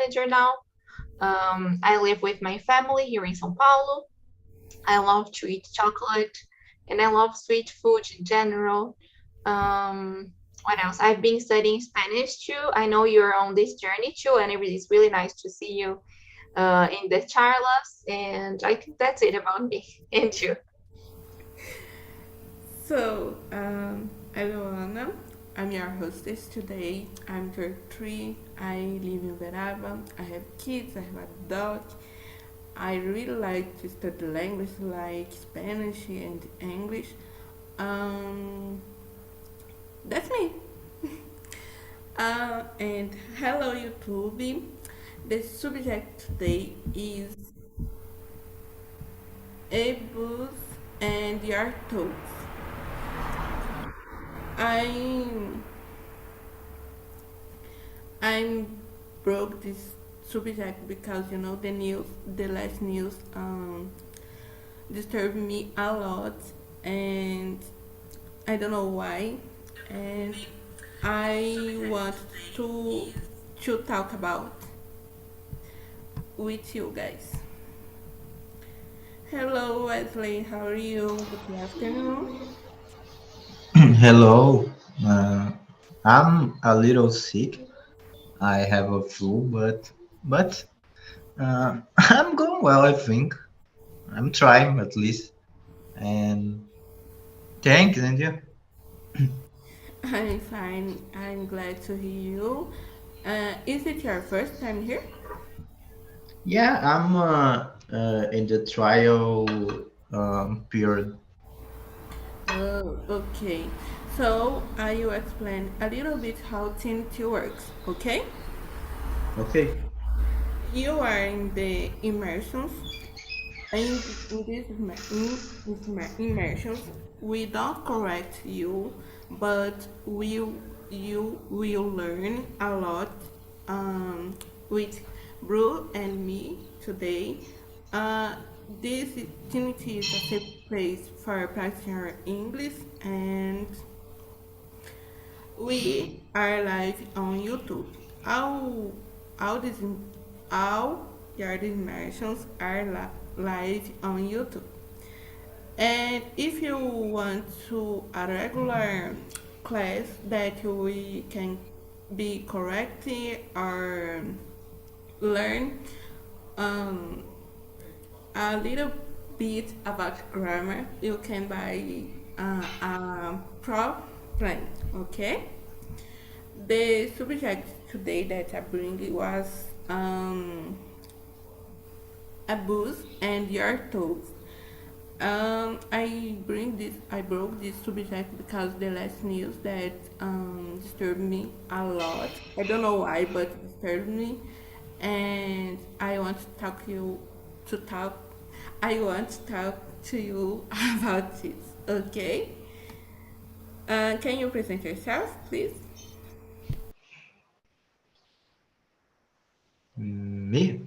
manager now. I live with my family here in São Paulo. I love to eat chocolate and I love sweet food in general. What else? I've been studying Spanish too. I know you're on this journey too, and it's really nice to see you in the charlas. And I think that's it about me and you. So, Alemão, I'm your hostess today. I'm 33. I live in Veraba. I have kids. I have a dog. I really like to study language like Spanish and English. Um, that's me. And hello, YouTube. The subject today is a bus and your thoughts. I I broke this subject because the last news disturbed me a lot, and I don't know why, and I want to to talk about with you guys. Hello, Wesley. How are you? Good afternoon. Hello. Uh, I'm a little sick. I have a flu, but I'm going well. I think I'm trying at least. And thanks, and you? I'm fine. I'm glad to hear you. Is it your first time here? Yeah, I'm in the trial period. Okay. So I will explain a little bit how Trinity works, okay? Okay. You are in the immersions. In these immersions, we don't correct you, but you will learn a lot with Bru and me today. Uh, this Trinity is a safe place for practicing your English, and we are live on YouTube. All, all these, all your immersions are live on YouTube. And if you want to a regular class that we can be correct or learn um, a little bit about grammar, you can buy a pro plan, okay? The subject today that I bring was abuse and your toes. I broke this subject because the last news that disturbed me a lot. I don't know why, but it disturbed me, and I want to talk. I want to talk to you about this. Okay? Can you present yourself, please? Me?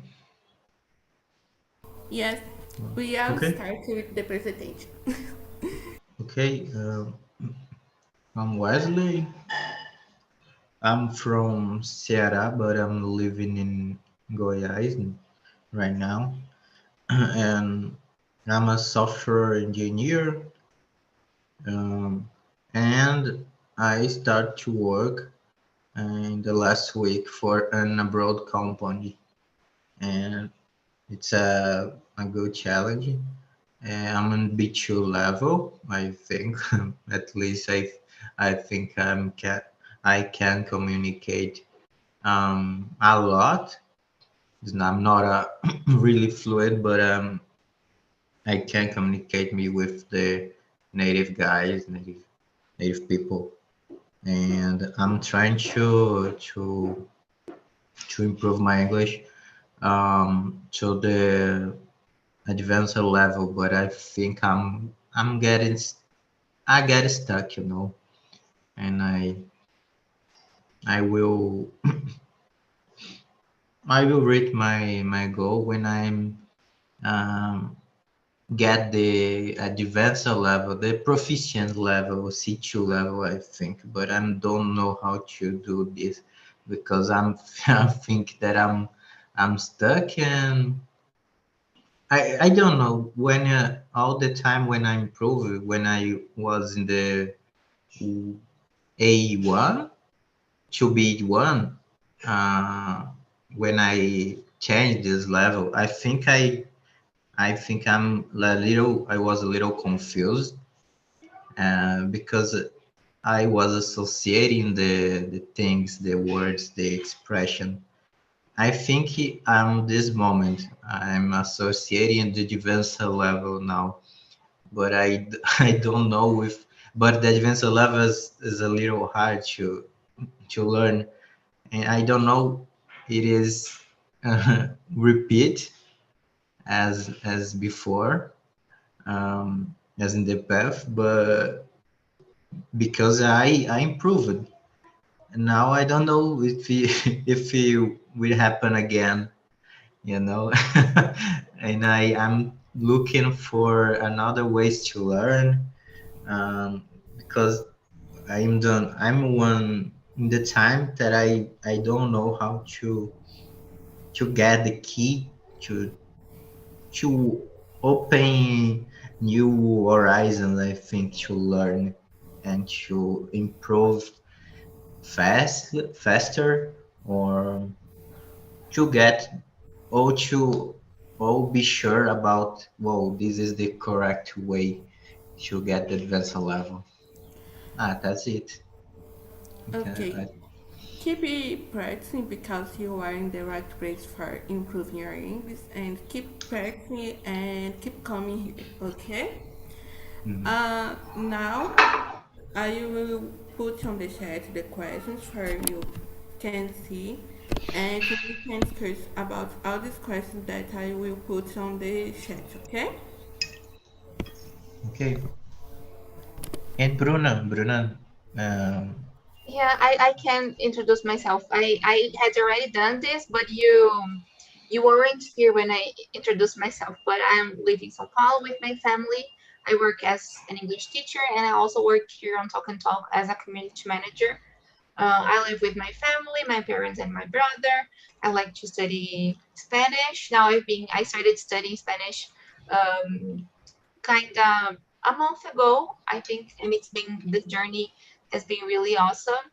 Yes, we will Okay. start with the presentation. Okay. I'm Wesley. I'm from Ceará, but I'm living in Goiás right now. And I'm a software engineer. Um, and I start to work in the last week for an abroad company, and it's a good challenge. I'm on B2 level, I think. At least I think I can communicate a lot. I'm not a really fluent, but I can communicate me with the native guys, native people, and I'm trying to improve my English to the advanced level, but I think I'm getting I get stuck, and I will I will reach my goal when I'm um, get the advanced level, the proficient level, C2 level, I think. But I don't know how to do this because I think that I'm stuck, and I don't know when all the time when I improved, when I was in the A1 to B1, uh, when I changed this level, I think I was a little confused because I was associating the things, the words, the expression. I think this moment I'm associating the advanced level now, but I don't know if, but the advanced level is a little hard to learn, and I don't know it is repeat as before, as in the path, but because I improved. Now I don't know if if it will happen again, you know. And I'm looking for another ways to learn, because I'm one in the time that I don't know how to get the key to open new horizons, I think, to learn and to improve faster, or to get, or to or be sure about, whoa, this is the correct way to get the advanced level. That's it. Okay, Okay. Keep practicing because you are in the right place for improving your English, and keep practicing and keep coming here, okay? mhm. Now I will put on the chat the questions for you can see, and you can discuss about all these questions that I will put on the chat, okay? Okay. And Bruna, Yeah, I can introduce myself. I had already done this, but you weren't here when I introduced myself. But I'm living in São Paulo with my family. I work as an English teacher, and I also work here on Talk and Talk as a community manager. I live with my family, my parents, and my brother. I like to study Spanish. Now I started studying Spanish kind of a month ago, I think, and it's been the journey has been really awesome.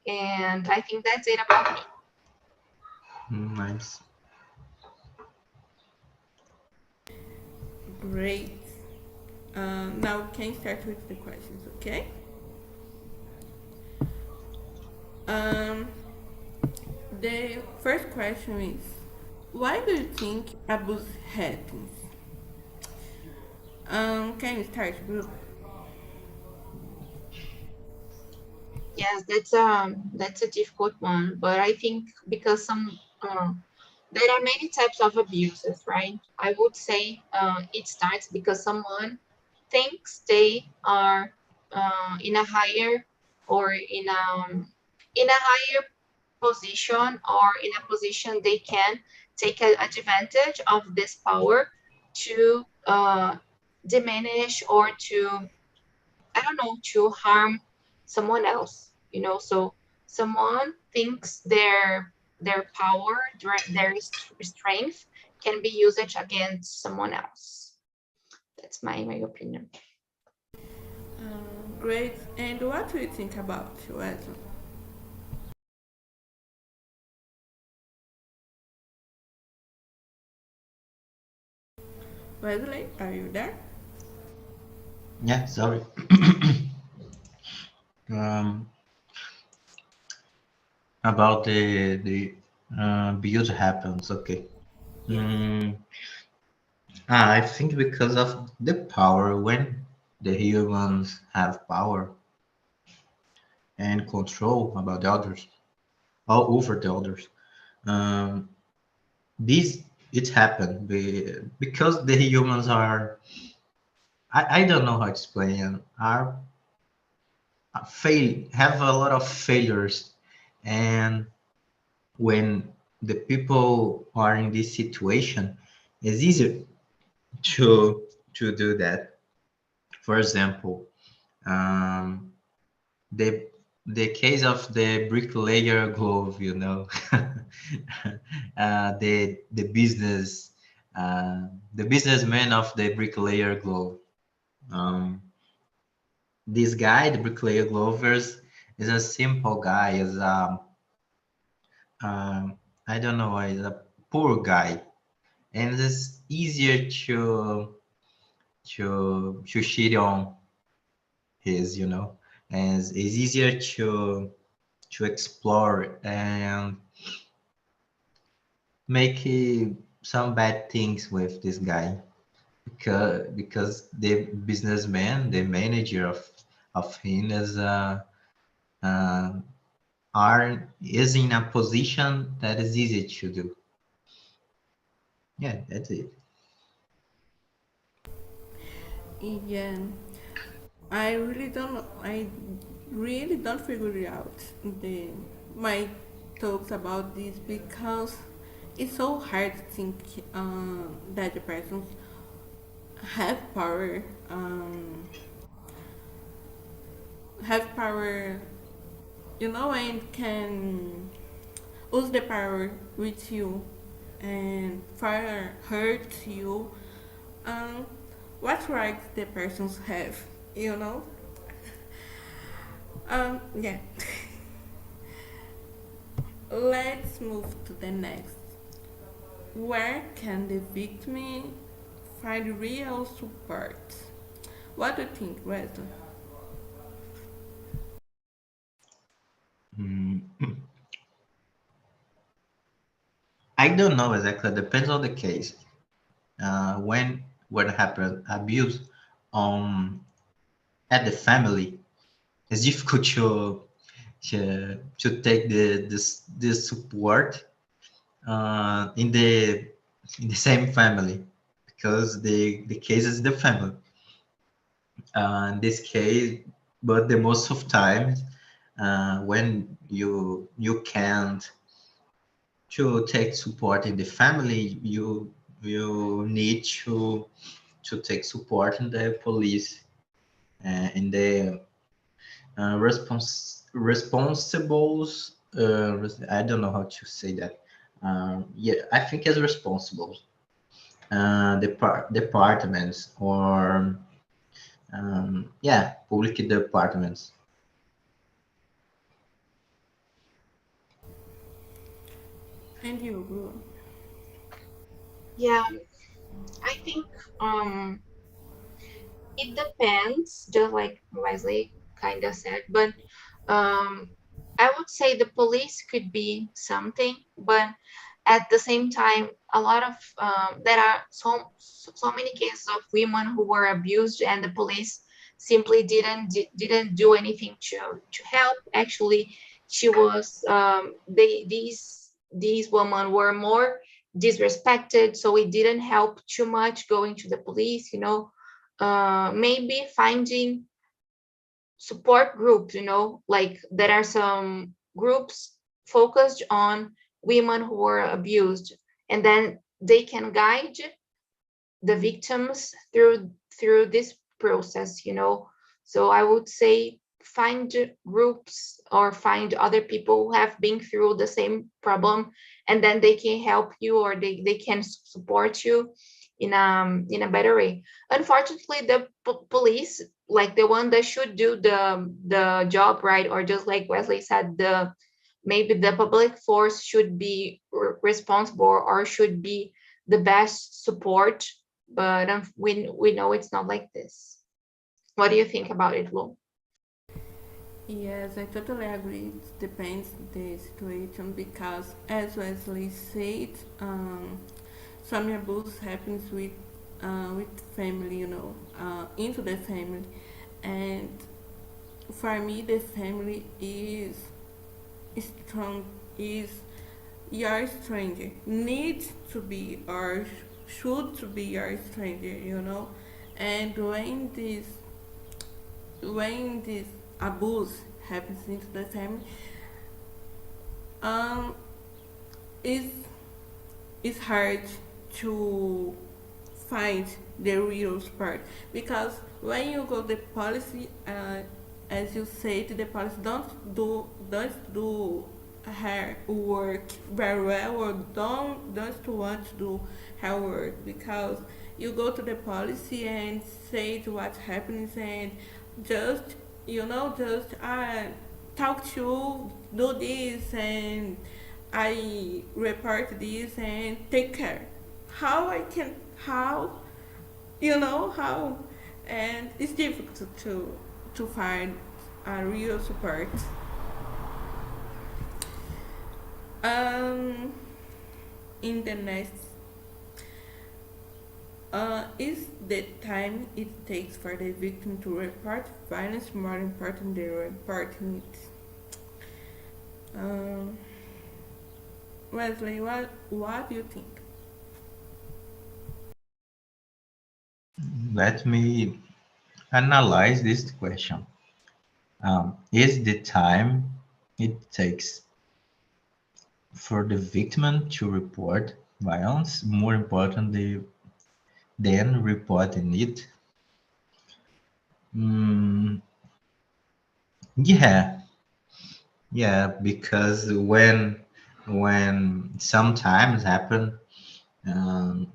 And I think that's it about me. nice. Great. Now we can start with the questions, okay? Um, the first question is, why do you think abuse happens? Can you start, group? Yes, that's a difficult one, but I think because there are many types of abuses, right? I would say it starts because someone thinks they are in a higher or in a higher position or in a position they can take advantage of this power to diminish or to, I don't know, to harm someone else, you know. So someone thinks their power, their strength can be used against someone else. That's my opinion. Great. And what do you think about Wesley? Wesley, are you there? Yeah, sorry. um, about the abuse happens. Okay. Yes. Mm, I think because of the power, when the humans have power and control about the others, all over the others. Um, this it happened because the humans are, I don't know how to explain, are fail have a lot of failures, and when the people are in this situation, it's easier to do that. For example, um, the the case of the bricklayer glove, the business, the businessman of the bricklayer glove. Um, this guy, the bricklayer glovers, is a simple guy. Is I don't know, is a poor guy, and it's easier to shit on his, and it's easier to explore and make some bad things with this guy because the businessman, the manager of him uh, is in a position that is easy to do. Yeah, that's it. Yeah, I really don't figure out the my thoughts about this because it's so hard to think that the persons have power, have power, and can use the power with you and further hurt you. Um, what rights the persons have, you know? Yeah. Let's move to the next. Where can the victim find real support? What do you think, Wesley? Mm, I don't know exactly. Depends on the case. When happen abuse um at the family, it's difficult to take this support in the same family because the case is the family. In this case, but the most of times when you can't to take support in the family, you need to take support in the police in the responsibles. I don't know how to say that. Yeah, I think as responsible departments or yeah, public departments. And you, Blue? Yeah, I think um it depends, just like Wesley kind of said, but um I would say the police could be something, but at the same time, a lot of there are so many cases of women who were abused, and the police simply didn't do anything to help. Actually, she was these women were more disrespected, so it didn't help too much going to the police. Maybe finding support groups, like there are some groups focused on women who were abused, and then they can guide the victims through this process. So I would say find groups or find other people who have been through the same problem, and then they can help you, or they can support you in a better way. Unfortunately, the police, like the one that should do the job right, or just like Wesley said, the maybe the public force should be responsible, or should be the best support, but we know it's not like this. What do you think about it, Lu? Yes, I totally agree. It depends the situation because, as Wesley said, some abuse happens with family, into the family, and for me, the family is strong. Is your stranger needs to be or should to be your stranger. And when this abuse happens into the family, um, it's it's hard to find the real part because when you go the policy, as you say to the police, don't do her work very well, or don't want to do her work, because you go to the policy and say to what happens, and just just talk to do this, and I report this and take care. How I can how how, and it's difficult to find a real support. um in the next, is the time it takes for the victim to report violence more important than reporting it? um Wesley, what do you think? Let me analyze this question. Is the time it takes for the victim to report violence more important than reporting it? Mm, yeah, yeah, because when sometimes happen, um,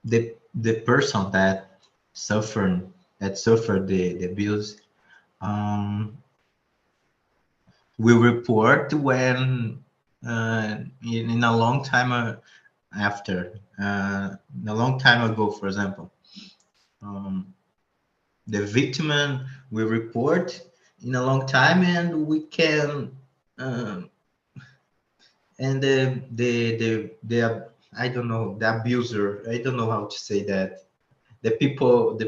the person that suffered the abuse, um, will report when, in a long time, after, a long time ago, for example. um, the victim will report in a long time, and we can, um, and the I don't know, the abuser, I don't know how to say that, the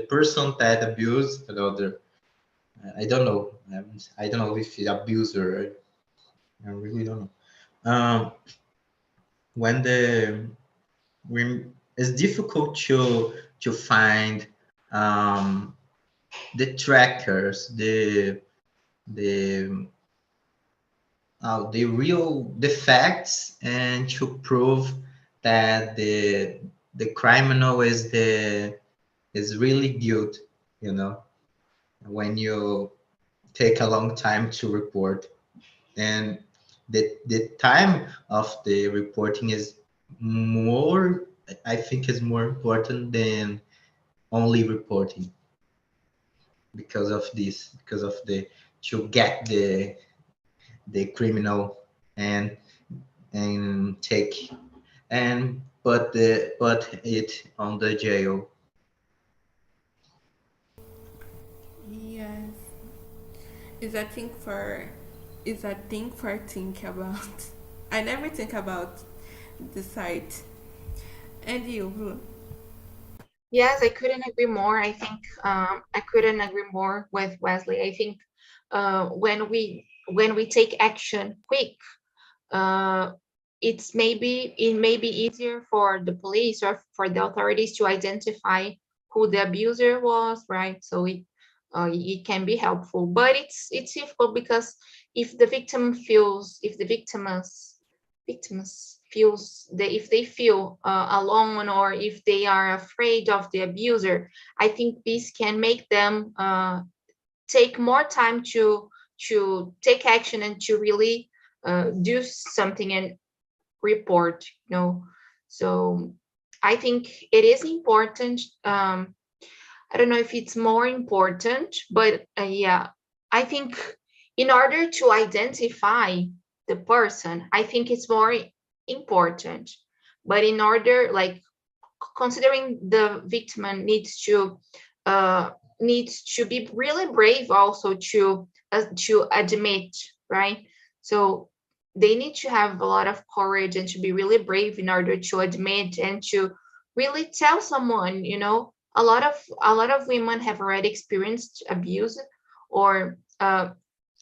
person that abused another, I don't know, I don't know if the abuser, I really don't know. When it's difficult to find, um, the trackers, the the facts, and to prove that the criminal is really guilty. You know, when you take a long time to report, and the time of the reporting is more, I think, is more important than only reporting, because of this, because of the to get the criminal, and take and put it on the jail. Yes, is a thing for think about. I never think about the site. And you, Blue? Yes, I couldn't agree more. I think I couldn't agree more with Wesley. I think when we take action quick, uh, it may be easier for the police or for the authorities to identify who the abuser was, right? So it can be helpful, but it's difficult because if the victims feels they if they feel alone, or if they are afraid of the abuser, I think this can make them take more time to take action and to really do something and report. So I think it is important. I don't know if it's more important, but yeah, I think in order to identify the person, I think it's more important. But in order, like, considering the victim uh, needs to be really brave also to admit, right? So they need to have a lot of courage and to be really brave in order to admit and to really tell someone. A lot of women have already experienced abuse, or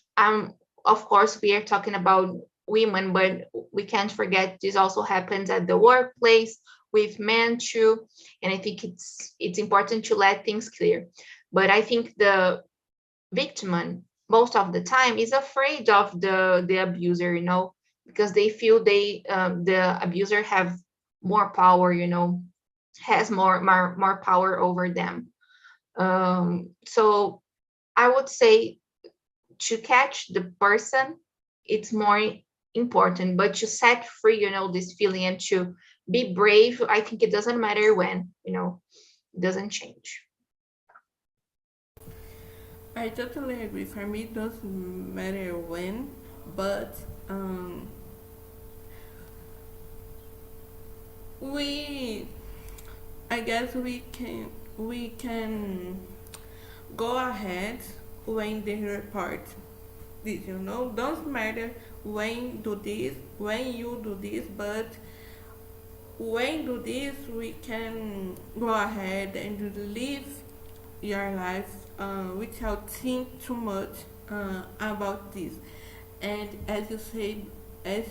um of course we are talking about women, but we can't forget this also happens at the workplace with men too. And I think it's important to let things clear. But I think the victim most of the time is afraid of the abuser, because they feel the abuser have more power, has more power over them. So I would say to catch the person, it's more important, but to set free, this feeling, and to be brave, I think it doesn't matter when, it doesn't change. I totally agree. For me, it doesn't matter when, but we, I guess we can go ahead when they report this. Don't matter when you do this, but when do this, we can go ahead and live your life without think too much about this. And as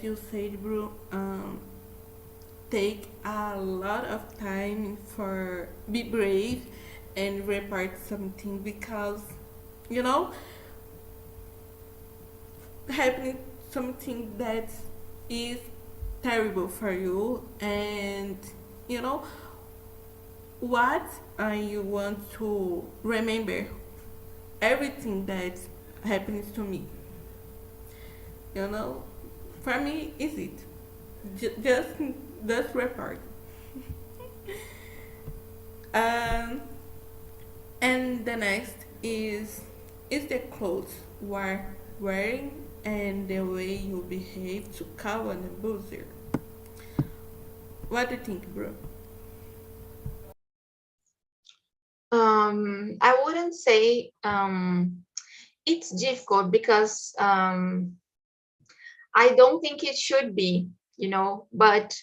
you said, bro, take a lot of time for be brave and report something, because you know happening something that is terrible for you, and you know what you want to remember everything that happens to me. For me is it just report. um and the next is the clothes we're wearing and the way you behave to cow and abuser. What do you think, bro? I wouldn't say it's difficult, because I don't think it should be, but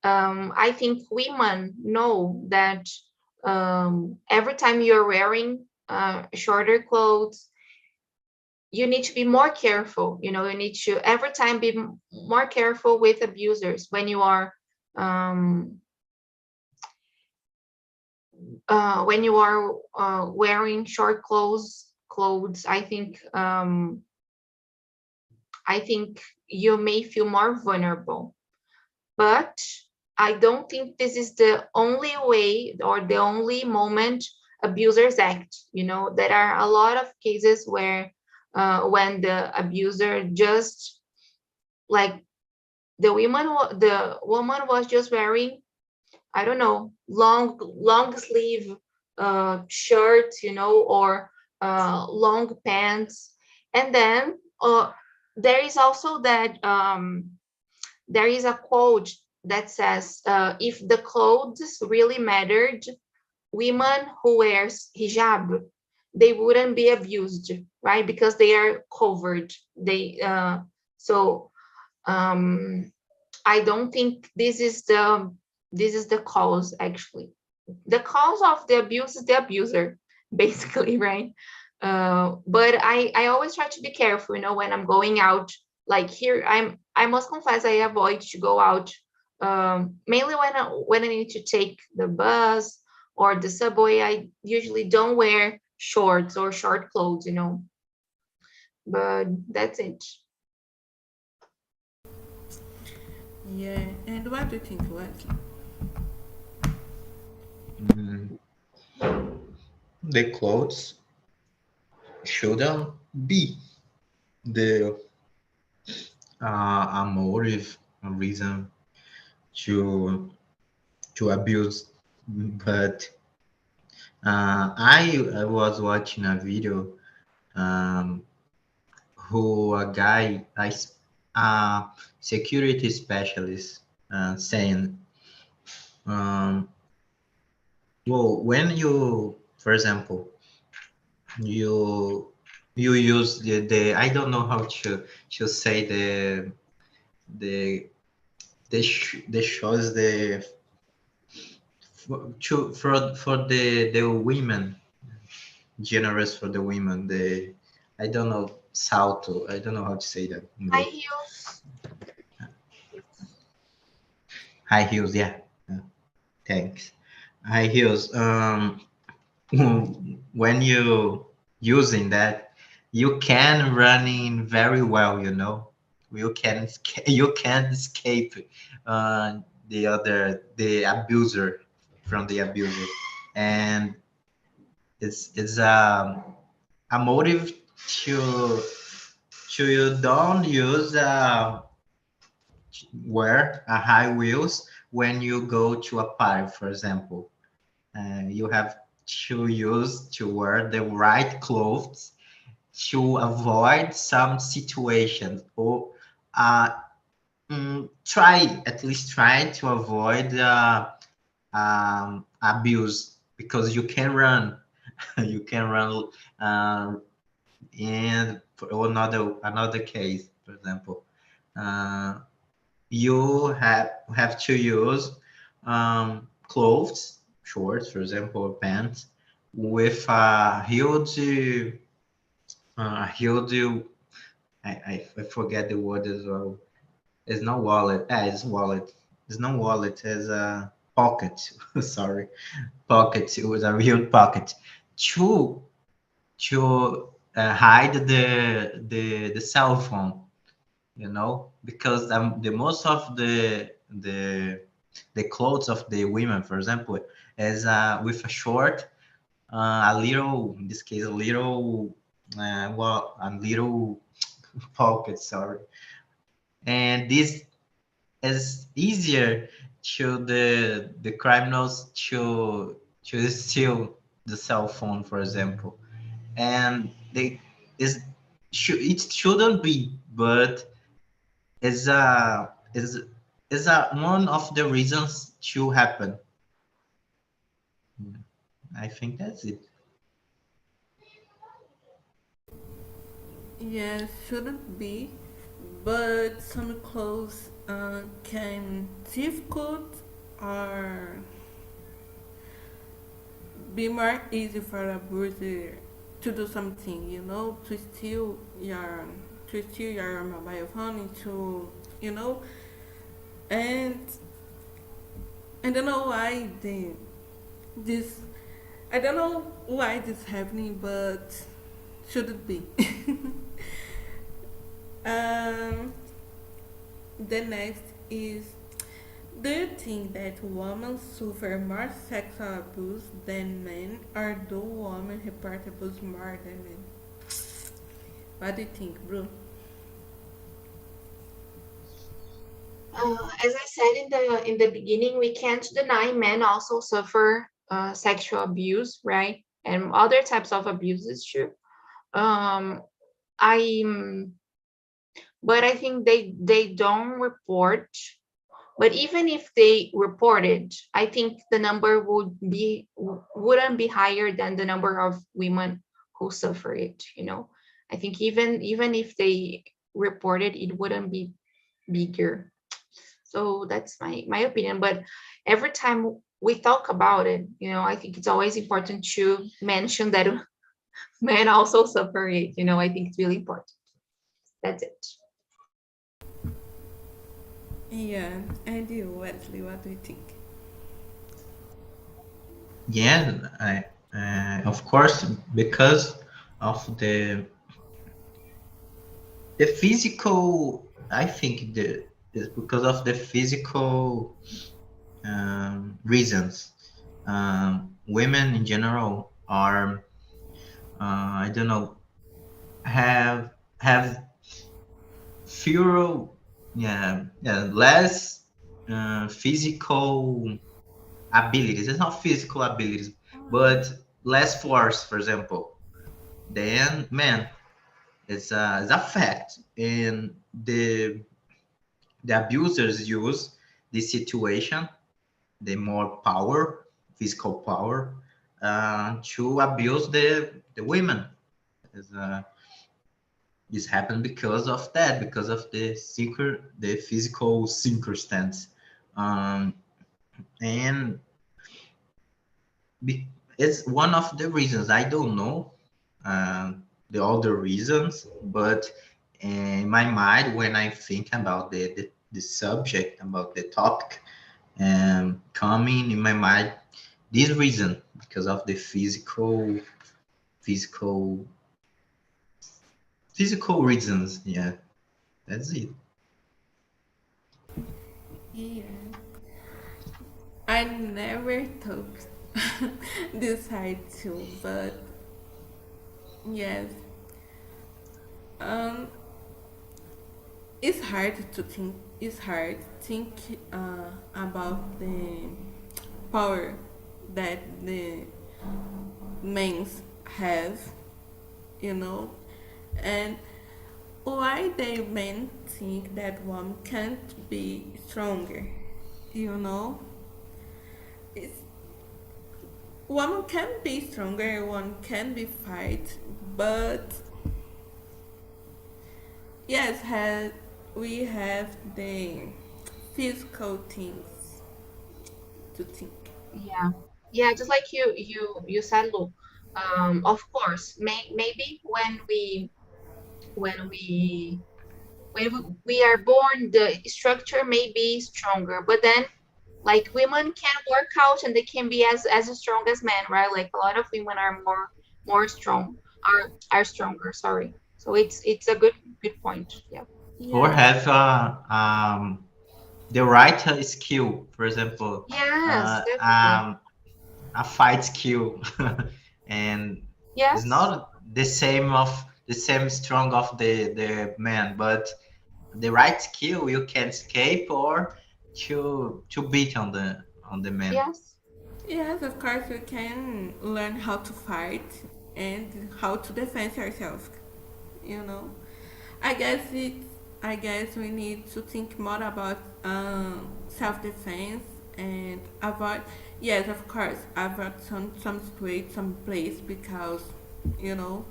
I think women know that every time you're wearing shorter clothes, you need to be more careful. You need to every time be more careful with abusers um, when you are wearing short clothes. I think you may feel more vulnerable, but I don't think this is the only way or the only moment abusers act. There are a lot of cases where when the abuser just, like, the woman was just wearing, I don't know, long sleeve shirt, or long pants. And then there is also that there is a quote that says, if the clothes really mattered, women who wears hijab, they wouldn't be abused, right? Because they are covered. So I don't think this is the cause. Actually, the cause of the abuse is the abuser, basically, right? But I always try to be careful, when I'm going out. Like here, I must confess, I avoid to go out, mainly when I need to take the bus or the subway. I usually don't wear shorts or short clothes, but that's it. Yeah, and what do you think, Wesley? Mm, the clothes shouldn't be the a motive, a reason to abuse. But I was watching a video, um, who a guy, a security specialist, saying, um, well, when you, for example, you use the I don't know how to say the the shows the for the women, generous for the women, the I don't know salto, I don't know how to say that in High English. heels. High heels, yeah. Thanks. High heels. When you using that, you can running very well. You can't escape the abuser from the abuser, and it's a motive to you don't use wear high wheels when you go to a party, for example. You have to use to wear the right clothes to avoid some situations or uh, try at least try to avoid abuse because you can run you can run and for another case, for example, uh, you have to use clothes, shorts, for example, pants with a huge. I forget the word as well. It's not wallet. It's wallet. It's not wallet. It's a pocket. Sorry, pocket. It was a real pocket. To hide the cell phone, because the most of the clothes of the women, for example, is with a short, a little, in this case, a little, a little pocket, sorry, and this is easier to the criminals to steal the cell phone, for example, and they is it shouldn't be, but is a one of the reasons to happen. I think that's it. Yes, shouldn't be, but some clothes can difficult or be more easy for a bruiser to do something, to steal your mobile phone, to you know, and I don't know why this I don't know why this happening, but should it be? um, the next is, do you think that women suffer more sexual abuse than men, or do women report abuse more than men? What do you think, bro? As I said in the beginning, we can't deny men also suffer sexual abuse, right? And other types of abuses too. Um, I but I think they don't report. But even if they reported, I think the number wouldn't be higher than the number of women who suffer it. I think even if they reported, it wouldn't be bigger. So that's my opinion. But every time we talk about it, I think it's always important to mention that men also suffer it. I think it's really important. That's it. Yeah, and you, Wesley, what do you think? Yeah, of course, because of the physical. I think it's because of the physical reasons. Women in general are, I don't know, have fewer, yeah, less physical abilities. It's not physical abilities, but less force, for example, than men. It's a fact, and the abusers use this situation, the more power, physical power, to abuse the women. It's, this happened because of that, because of the physical circumstance, um, and be, it's one of the reasons. I don't know the other reasons, but in my mind, when I think about the subject, about the topic, coming in my mind this reason, because of the physical physical reasons. Yeah, that's it. Yeah, I never took this side too, but yes. Um, it's hard to think. It's hard think about the power that the men's have, you know, and why they men think that one can't be stronger, you know. It's, one can be stronger, one can be fight, but yes, we have the physical things to think. Yeah, yeah, just like you said, look, of course, maybe when we we are born, the structure may be stronger, but then like women can work out and they can be as strong as men, right? Like a lot of women are more strong, are stronger. Sorry. So it's a good point. Yeah. Or Yes, have the right skill, for example, Yes, uh, definitely. um, a fight skill, and it's Yes. not the same strong of the man, but the right skill you can escape or to beat on the man. Yes. yes, of course you can learn how to fight and how to defend yourself. You know, I guess it. I guess we need to think more about self-defense and avoid. Yes, of course, avoid some situation, some place because you know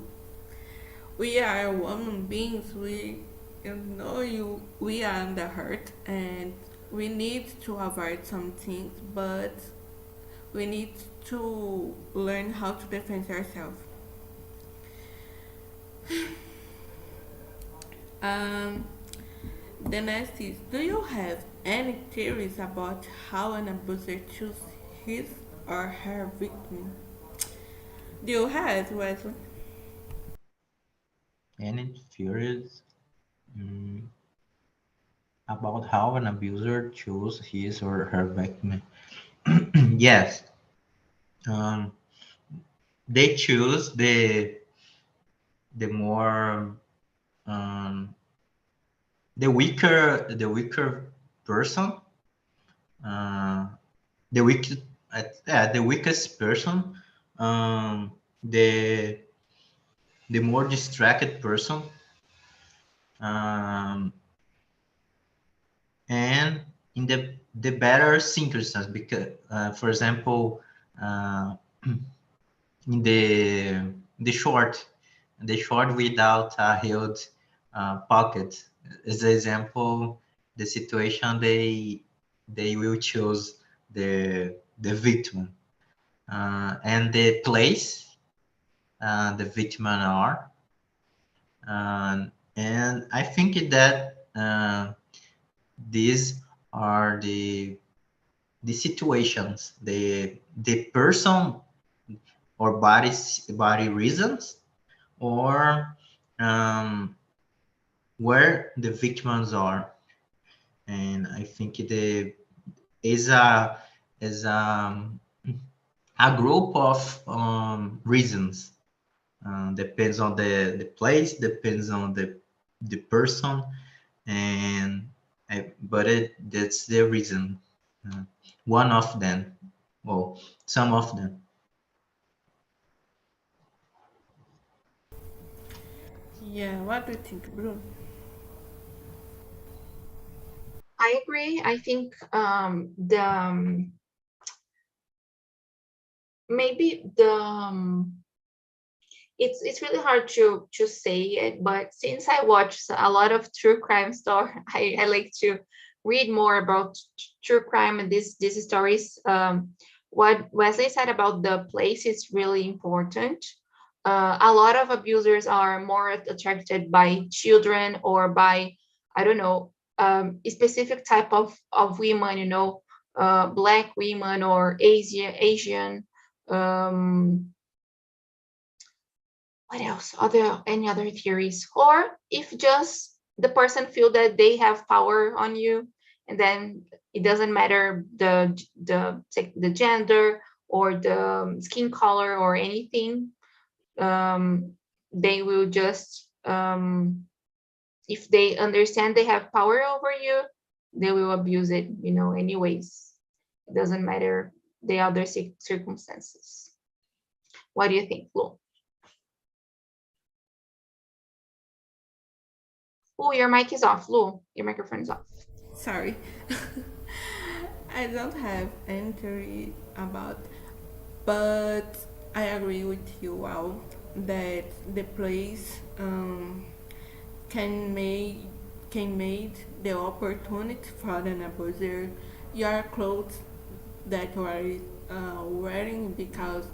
we are human beings. We are under hurt and we need to avoid some things, but we need to learn how to defend ourselves. Um, the next is, do you have any theories about how an abuser chooses his or her victim? Do you have, Wesley? Any theories about how an abuser chooses his or her victim? Yes, um, they choose the more um, the weaker person, uh, the weak yeah, the weakest person, um, the the more distracted person, um, and in the better circumstance, because for example, uh, in the short without a held pocket, as an example, the situation they will choose the victim, and the place the victim are, and I think that these are the situations, the person or body reasons, or um, where the victims are. And I think the is a group of reasons. Depends on the place, depends on the person, and but that's the reason. Uh, One of them, well, some of them. Yeah, what do you think, Bruno? I agree. I think the maybe the it's really hard to say it, but since I watch a lot of true crime story, I like to read more about true crime and these stories. What Wesley said about the place is really important. A lot of abusers are more attracted by children or by, I don't know, a specific type of women, black women or Asian. Um, what else? Other any other theories? Or if just the person feel that they have power on you, and then it doesn't matter the gender or the skin color or anything, they will just if they understand they have power over you, they will abuse it, anyways. It doesn't matter the other circumstances. What do you think, Lu? Oh, your mic is off, Lu. Your microphone is off. Sorry. I don't have any theory about, but I agree with you all that the place can make the opportunity for an abuser your clothes that you are wearing because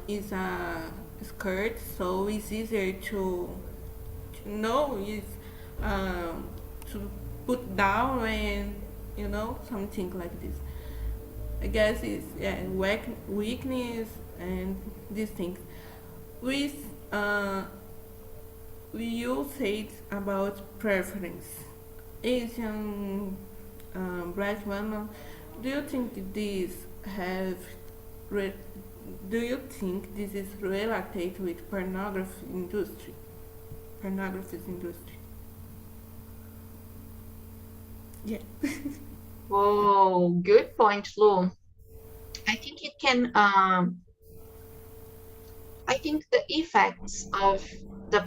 it's a skirt, so it's easier to know it's to put down and something like this. I guess it's weakness and these things. With you said about preference, Asian, black women. Do you think this have? Re- do you think this is related with pornography industry? Pornography industry. Yeah. Oh, good point, Lu. I think it can. I think the effects of the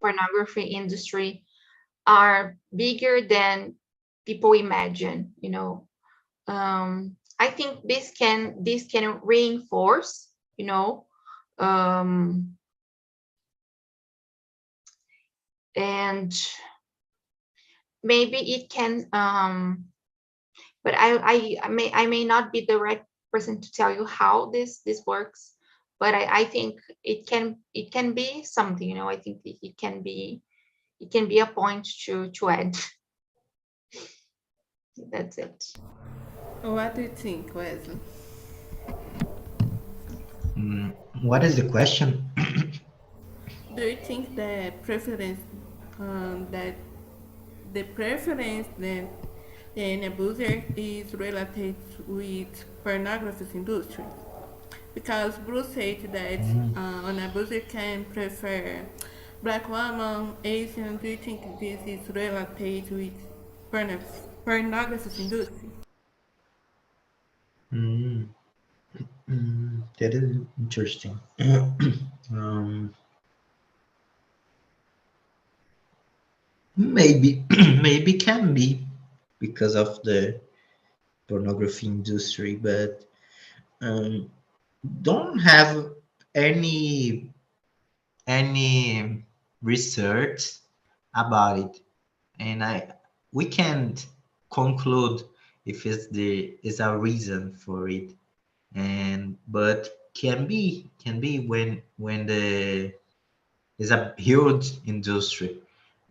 pornography industry are bigger than people imagine. I think this can reinforce. Um, and maybe it can. But I may not be the right person to tell you how this works. But I think it can be something. I think it can be a point to add. That's it. What do you think, Wesley? What is the question? Do you think that the preference that an abuser is related with pornography industry? Because Bruce said that an abuser can prefer black woman, Asian. Do you think this is related with pornography industry? Mm, that is interesting. um, maybe, maybe can be because of the pornography industry, but um, don't have any any research about it, and we can't conclude if is a reason for it, and but can be when the is a huge industry,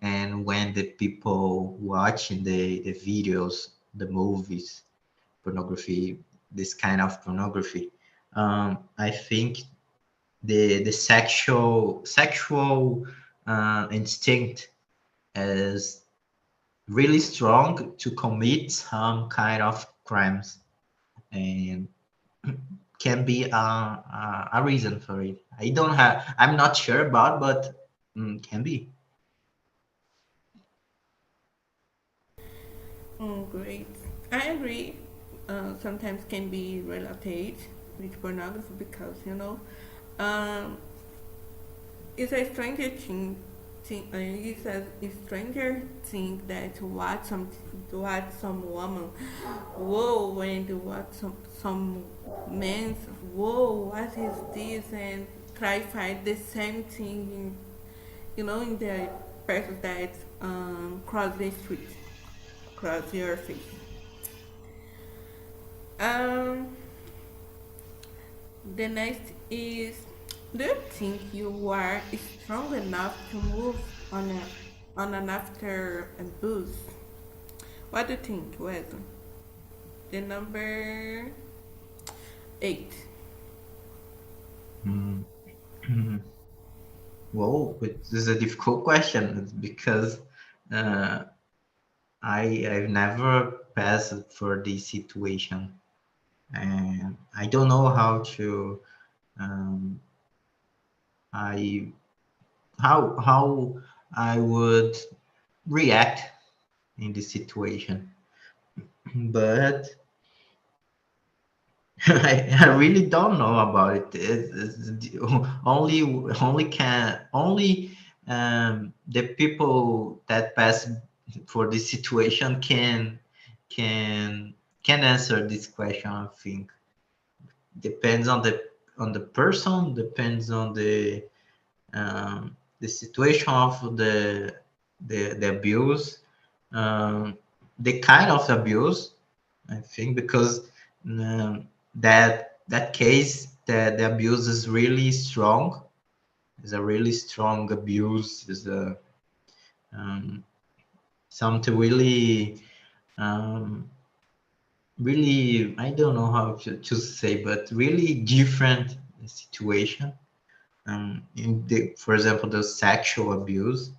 and when the people watching the videos, the movies, pornography, this kind of pornography, I think the sexual instinct is really strong to commit some kind of crimes, and can be a reason for it. I'm not sure about, but can be. Great. I agree. Sometimes can be related with pornography because um, it's a stranger it's a stranger thing that what some woman whoa and what some men whoa what is this and try find the same thing in the person that cross the street cross your face. Um, the next is, do you think you are strong enough to move on an after a boost? What do you think, Wesley? The number 8. Mm. Well, this is a difficult question because uh, I've never passed for this situation, and I don't know how to. Um, I how I would react in this situation. But I really don't know about it. Only the people that pass for this situation can can answer this question. I think depends on the person, depends on the situation of the abuse, the kind of abuse. I think because that case, the abuse is really strong. Is a really strong abuse. Is a um, something really um, really, I don't know how to say, but really different situation. In the, for example, the sexual abuse,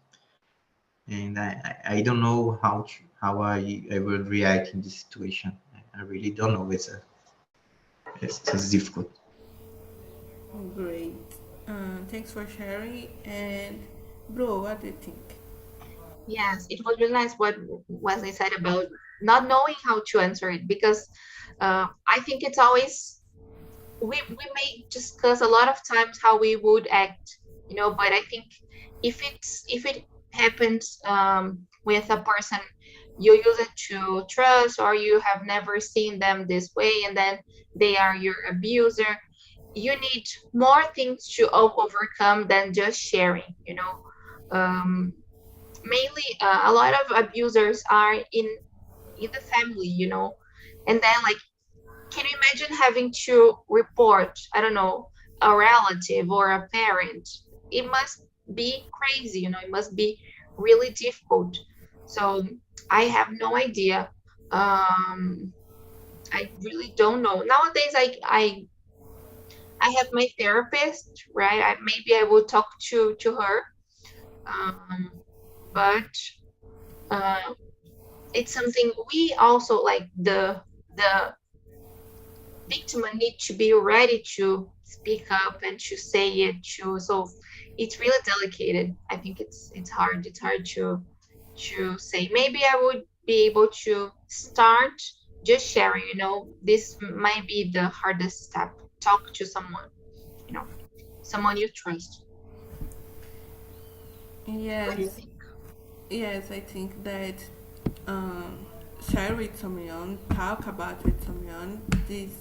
and I don't know how I would react in this situation. I really don't know. It's difficult. Great. Thanks for sharing. And bro, what do you think? Yes, it was really nice what Wesley said about not knowing how to answer it, because I think it's always, we may discuss a lot of times how we would act, but I think if it happens with a person you use it to trust, or you have never seen them this way, and then they are your abuser, you need more things to overcome than just sharing. um, Mainly a lot of abusers are in the family. And then, like, can you imagine having to report, I don't know, a relative or a parent? It must be crazy. It must be really difficult. So I have no idea. um I really don't know nowadays. I have my therapist, right? Maybe I will talk to her. But uh it's something we also, like, the victim need to be ready to speak up and to say it too. So it's really delicate. I think it's hard. It's hard to say. Maybe I would be able to start just sharing. This might be the hardest step. Talk to someone. You know, someone you trust. What do you Yes, think? yes, I think that um, share with someone, talk about with someone, this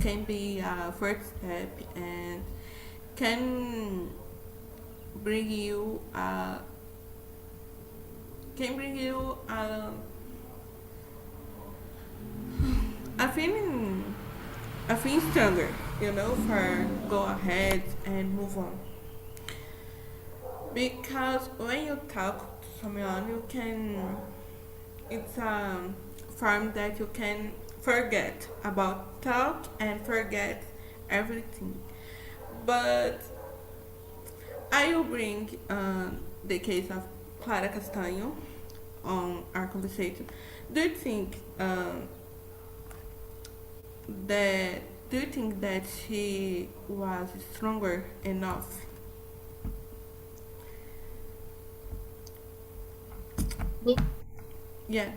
can be a first step and can bring you can bring you a feeling a feeling stronger, for go ahead and move on. Because when you talk to someone, you can, it's a form that you can forget about talk and forget everything. But I will bring the case of Clara Castanho on our conversation. Do you think that do you think that she was stronger enough? Me, Yeah.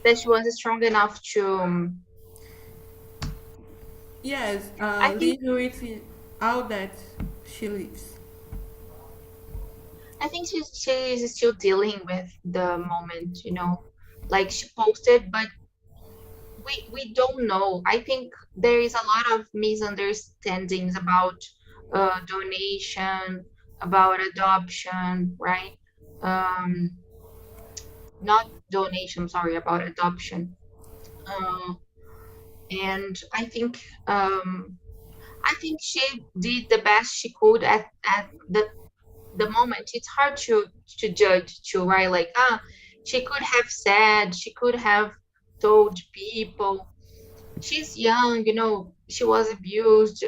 that she was strong enough to. Yes, I think live with all that she lives. she's still dealing with the moment. Like, she posted, but we don't know. I think there is a lot of misunderstandings about donation, about adoption, right? Um, Not donation, sorry, about adoption. Uh, and I think she did the best she could at the moment. It's hard to judge too, right? Like, she could have said, she could have told people. She's young. She was abused.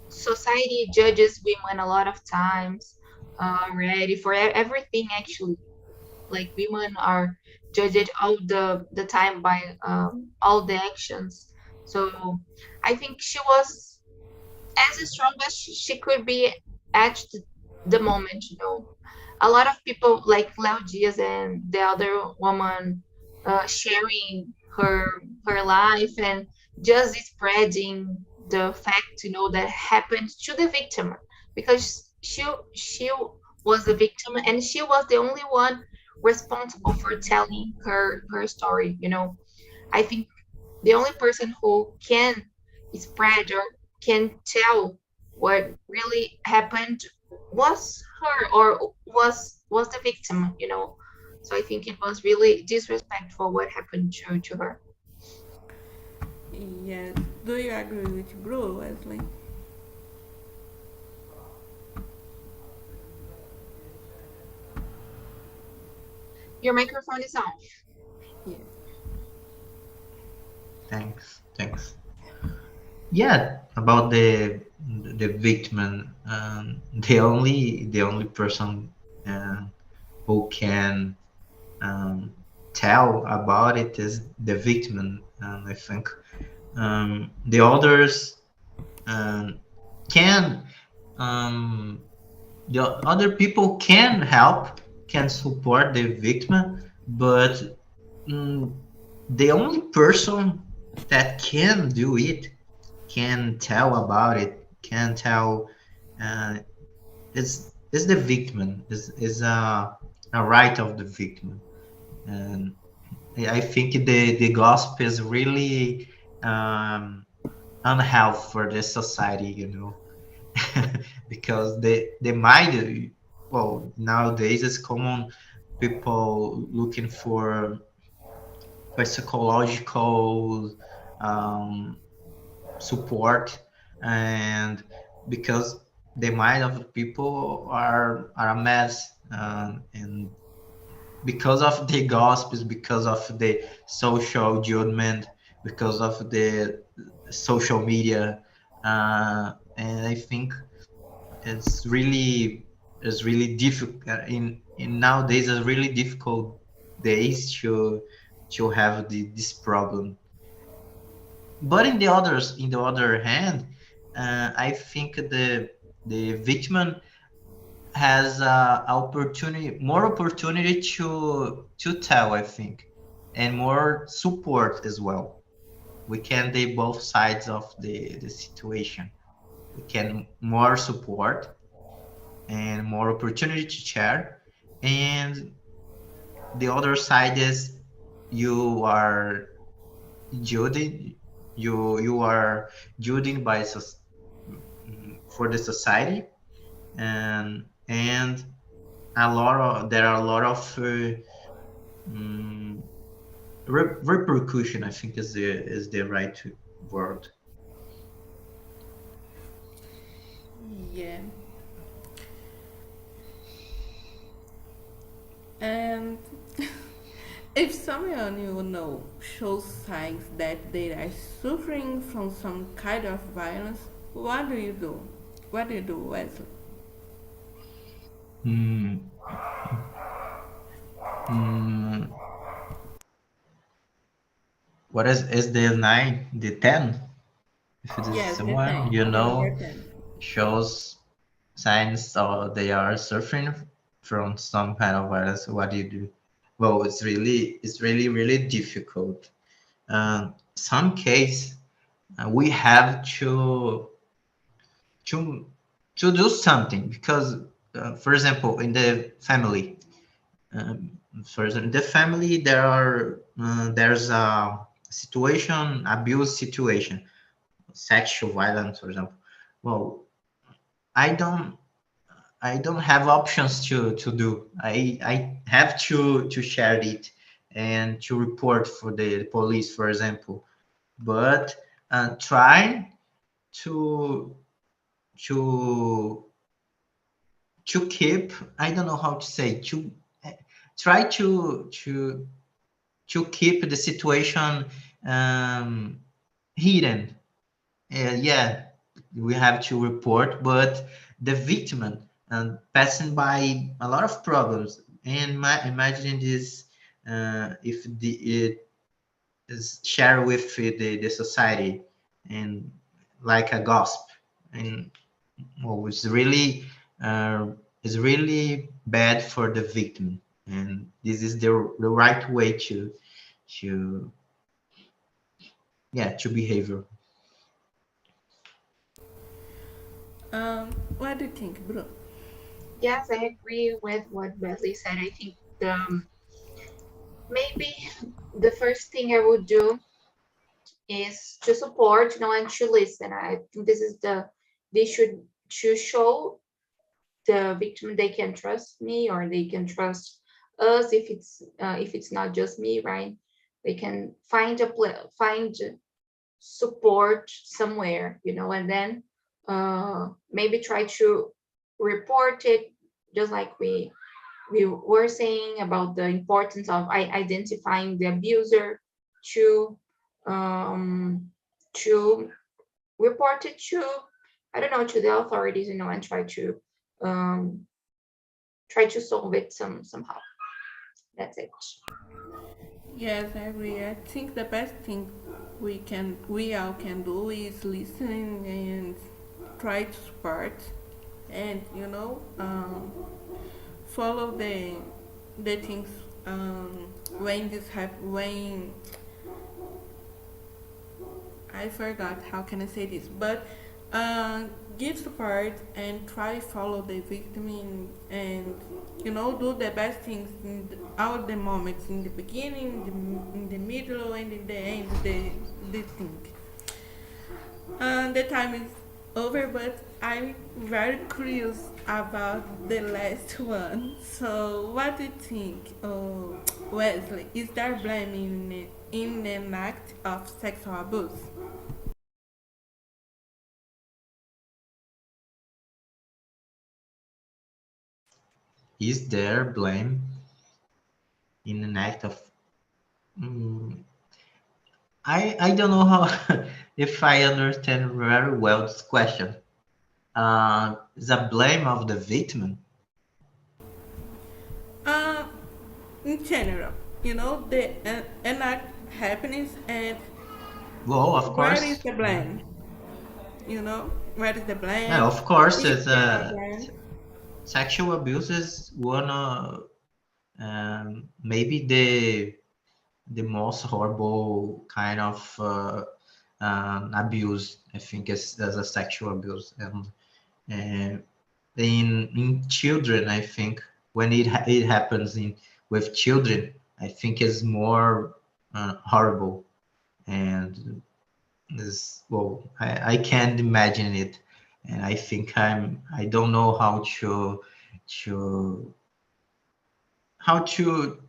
Society judges women a lot of times already for everything, actually. Like, women are judged all the time by all the actions. So I think she was as strong as she could be at the moment, you know. A lot of people like Leo Diaz and the other woman sharing her life and just spreading the fact, you know, that happened to the victim, because she was the victim and she was the only one responsible for telling her story, you know. I think the only person who can spread or can tell what really happened was her, or was the victim, you know. So I think it was really disrespectful what happened to her. Yes. Do you agree with Blue, Wesley? Your microphone is on. Yes. Thanks. Yeah, about the victim, the only person uh, who can um, tell about it is the victim. I think the others um, can um, the other people can help, can support the victim, but mm, the only person that can do it, can tell about it, can tell uh, is the victim, is a right of the victim. And I think the gospel is really unhealthy for the society, because they might, well, nowadays it's common people looking for psychological um, support, and because the mind of the people are a mess, and because of the gospels, because of the social judgment, because of the social media, and I think it's really difficult in nowadays. It's really difficult days to have this problem. But in the other hand, I think the victim has more opportunity to tell, I think, and more support as well. We can do both sides of the situation. We can more support and more opportunity to share, and the other side is you are judging, you are judging for the society, and there are a lot of um, repercussion, I think, is the right word. Yeah. And if someone you know shows signs that they are suffering from some kind of violence, what do you do? What do you do, Wesley? Mm, mm, what is the 9, the 10? If it is Yes, the someone 10, the number 10. shows signs or they are suffering from some kind of virus, what do you do? Well, it's really really difficult. Some case we have to to do something, because for example, in the family, um, for example, in the family there's a situation, abuse situation, sexual violence, for example. Well, I don't I don't have options to do. I have to share it and to report for the police, for example. But try to to to keep, I don't know how to say, to try to keep the situation um, hidden. Yeah, we have to report, but the victim passing by a lot of problems. And imagine this, if it is shared with the society, and like a gossip, and well, uh, is really bad for the victim, and this is the right way to yeah, to behavior. What do you think, bro? Yes, I agree with what Wesley said. I think maybe the first thing I would do is to support, and to listen. I think this is they should to show the victim they can trust me, or they can trust us if it's not just me, right? They can find support somewhere, and then maybe try to report it, just like we were saying about the importance of identifying the abuser, to um, to report it to, I don't know, to the authorities, and um, try to solve it somehow. That's it. Yes, I agree. I think the best thing we all can do is listening and try to support, and follow the things when this happen. When I forgot how can I say this, but uh, give support and try follow the victim and do the best things in all the moments, in the beginning, in the middle, and in the end. The thing. The time is over, but I'm very curious about the last one. So, what do you think, Wesley? Is there blame in an act of sexual abuse? Is there blame in an act of mm, I don't know how if I understand very well this question. The blame of the victim. Uh, in general, the an act happens, and Well, of where is course. the blame? Where is the Yeah, blame? of course, Is it's there a blame? sexual abuse is one of maybe the most horrible kind of abuse. I think is as a sexual abuse, and in children, I think when it happens in with children, I think is more horrible, and is well, I can't imagine it, and I think I don't know to how to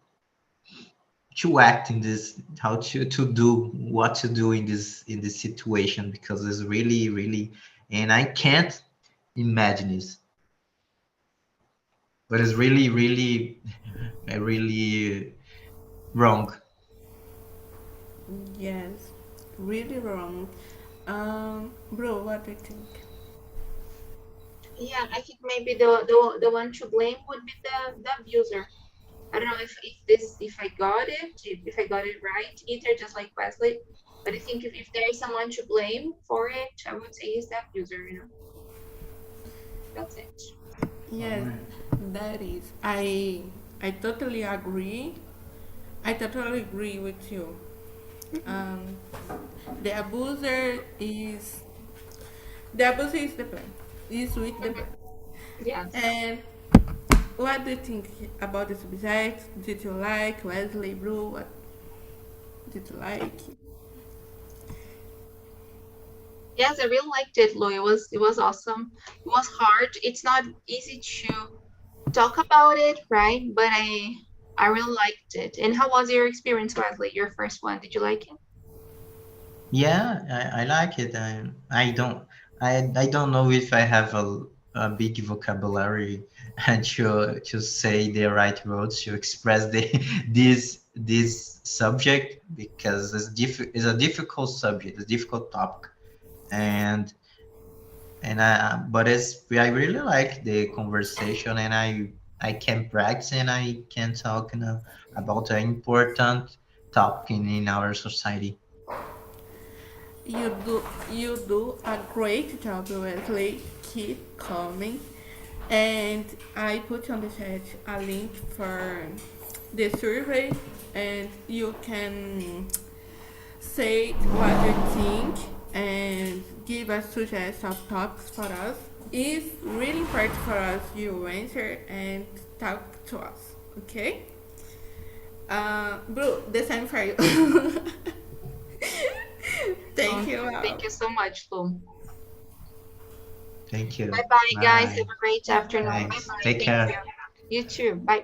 act in this, how to do what to do in this situation, because it's really, and I can't imagine this, but it's really wrong. Yes, really wrong. Bro, what do you think? Yeah, I think maybe the one to blame would be the abuser. I don't know if I got it, if I got it right either, just like Wesley. But I think if there is someone to blame for it, I would say is the abuser. That's it. Yes, that is. I totally agree. I totally agree with you. Um, the abuser is the blame. Is with the blame. Yes. And what do you think about the subject? Did you like Wesley, bro? What did you like? Yes, I really liked it, Lou. It was awesome. It was hard. It's not easy to talk about it, right? But I really liked it. And how was your experience, Wesley? Your first one? Did you like it? Yeah, I like it. I don't know if I have a big vocabulary and to say the right words to express the this subject, because it's a difficult subject, it's a difficult topic, and I but it's I really like the conversation, and I can practice and I can talk, about an important topic in our society. You do a great job, Wesley. Keep coming. And I put on the chat a link for the survey, and you can say what you think and give a suggestion of topics for us. It's really important for us you answer and talk to us, okay? Bru, the same for you. Thank you. Thank you so much, Lu. Thank you. Bye bye, guys. Bye. Have a great afternoon. Bye Thanks. bye. Take Thank care. you. You too. Bye.